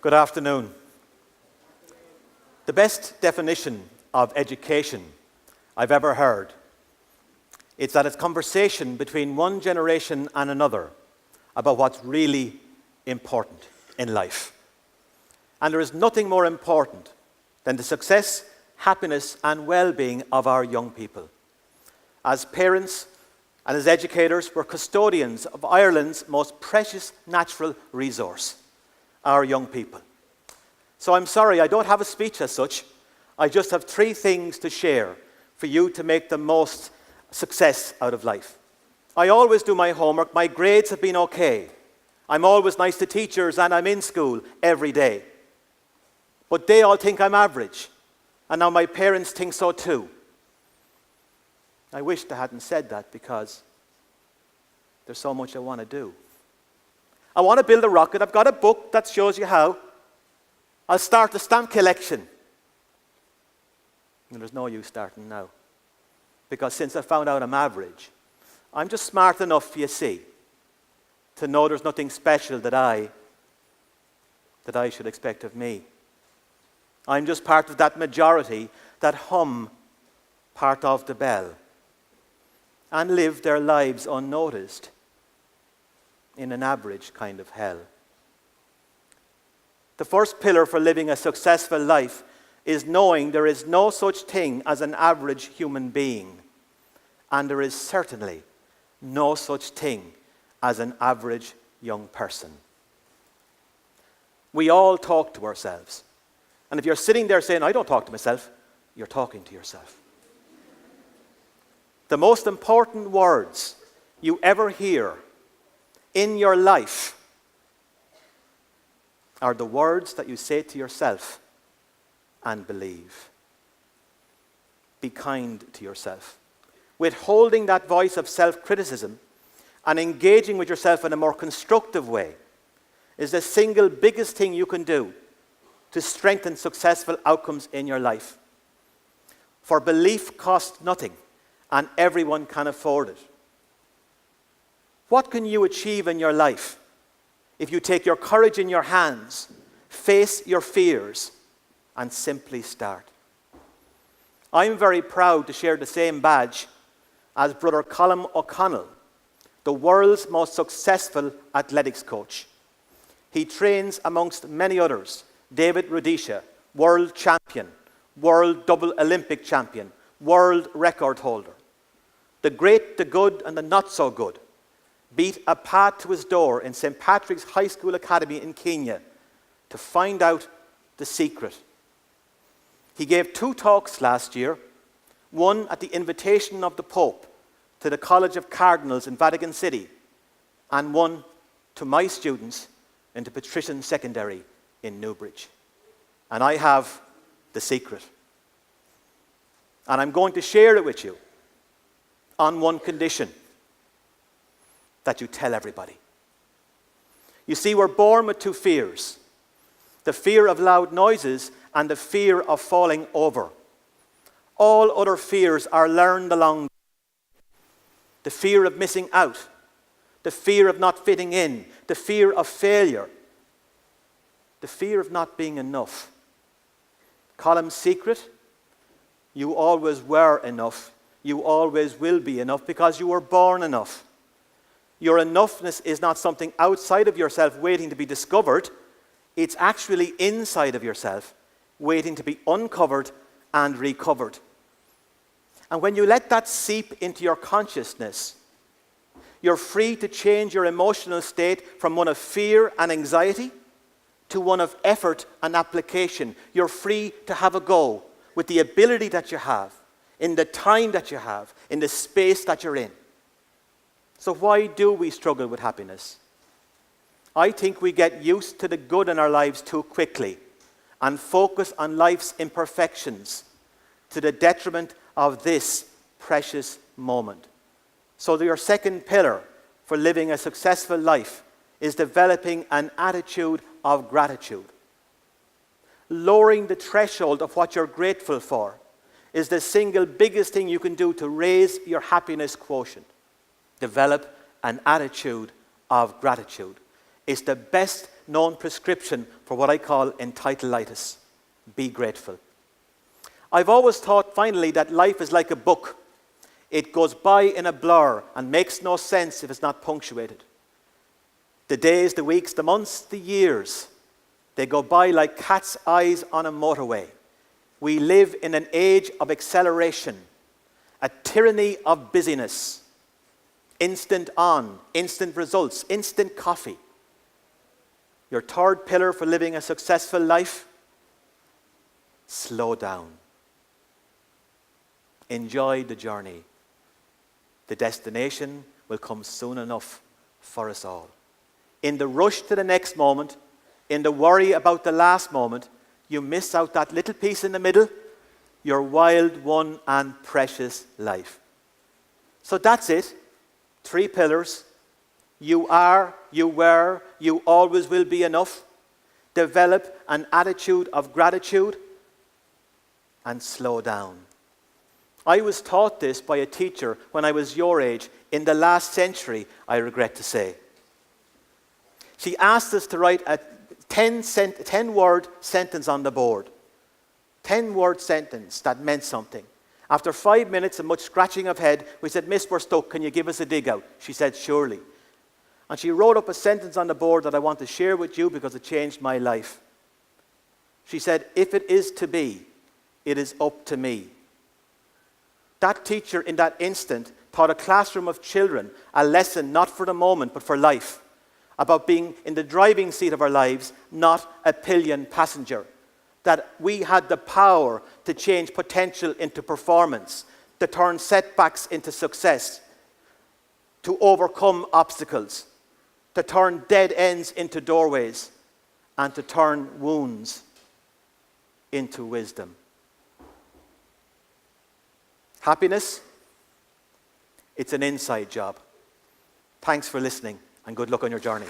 Good afternoon. The best definition of education I've ever heard is that it's conversation between one generation and another about what's really important in life. And there is nothing more important than the success, happiness, and well-being of our young people. As parents and as educators, we're custodians of Ireland's most precious natural resource, our young people. So I'm sorry, I don't have a speech as such. I just have 3 things to share for you to make the most success out of life. I always do my homework. My grades have been okay. I'm always nice to teachers and I'm in school every day. But they all think I'm average. And now my parents think so too. I wish they hadn't said that because there's so much I want to do. I want to build a rocket. I've got a book that shows you how. I'll start the stamp collection. And there's no use starting now. Because since I found out I'm average, I'm just smart enough, you see, to know there's nothing special that I should expect of me. I'm just part of that majority that hum part of the bell and live their lives unnoticed in an average kind of hell. The first pillar for living a successful life is knowing there is no such thing as an average human being, and there is certainly no such thing as an average young person. We all talk to ourselves. And if you're sitting there saying, I don't talk to myself, you're talking to yourself. The most important words you ever hear in your life are the words that you say to yourself and believe. Be kind to yourself. Withholding that voice of self-criticism and engaging with yourself in a more constructive way is the single biggest thing you can do to strengthen successful outcomes in your life. For belief costs nothing, and everyone can afford it. What can you achieve in your life if you take your courage in your hands, face your fears, and simply start? I'm very proud to share the same badge as Brother Colm O'Connell, the world's most successful athletics coach. He trains amongst many others, David Rudisha, world champion, world double Olympic champion, world record holder. The great, the good, and the not so good beat a path to his door in St. Patrick's High School Academy in Kenya to find out the secret. He gave 2 talks last year, one at the invitation of the Pope to the College of Cardinals in Vatican City, and one to my students in the Patrician Secondary in Newbridge. And I have the secret. And I'm going to share it with you on one condition: that you tell everybody. You see, we're born with 2 fears. The fear of loud noises and the fear of falling over. All other fears are learned along. The fear of missing out, the fear of not fitting in, the fear of failure, the fear of not being enough. Colm's secret: you always were enough. You always will be enough because you were born enough. Your enoughness is not something outside of yourself waiting to be discovered. It's actually inside of yourself, waiting to be uncovered and recovered. And when you let that seep into your consciousness, you're free to change your emotional state from one of fear and anxiety to one of effort and application. You're free to have a go with the ability that you have, in the time that you have, in the space that you're in. So why do we struggle with happiness? I think we get used to the good in our lives too quickly and focus on life's imperfections to the detriment of this precious moment. So your second pillar for living a successful life is developing an attitude of gratitude. Lowering the threshold of what you're grateful for is the single biggest thing you can do to raise your happiness quotient. Develop an attitude of gratitude. is the best known prescription for what I call entitleitis. Be grateful. I've always thought, finally, that life is like a book. It goes by in a blur and makes no sense if it's not punctuated. The days, the weeks, the months, the years, they go by like cat's eyes on a motorway. We live in an age of acceleration, a tyranny of busyness. Instant on, instant results, instant coffee. Your third pillar for living a successful life? Slow down. Enjoy the journey. The destination will come soon enough for us all. In the rush to the next moment, in the worry about the last moment, you miss out that little piece in the middle, your wild, one and precious life. So that's it. 3 pillars. You are, you were, you always will be enough. Develop an attitude of gratitude and slow down. I was taught this by a teacher when I was your age in the last century, I regret to say. She asked us to write a 10-word sentence on the board. 10-word sentence that meant something. After 5 minutes and much scratching of head, we said, "Miss, we're stuck. Can you give us a dig out?" She said, "Surely." And she wrote up a sentence on the board that I want to share with you because it changed my life. She said, "If it is to be, it is up to me." That teacher in that instant taught a classroom of children a lesson not for the moment but for life, about being in the driving seat of our lives, not a pillion passenger. That we had the power to change potential into performance, to turn setbacks into success, to overcome obstacles, to turn dead ends into doorways, and to turn wounds into wisdom. Happiness, it's an inside job. Thanks for listening, and good luck on your journey.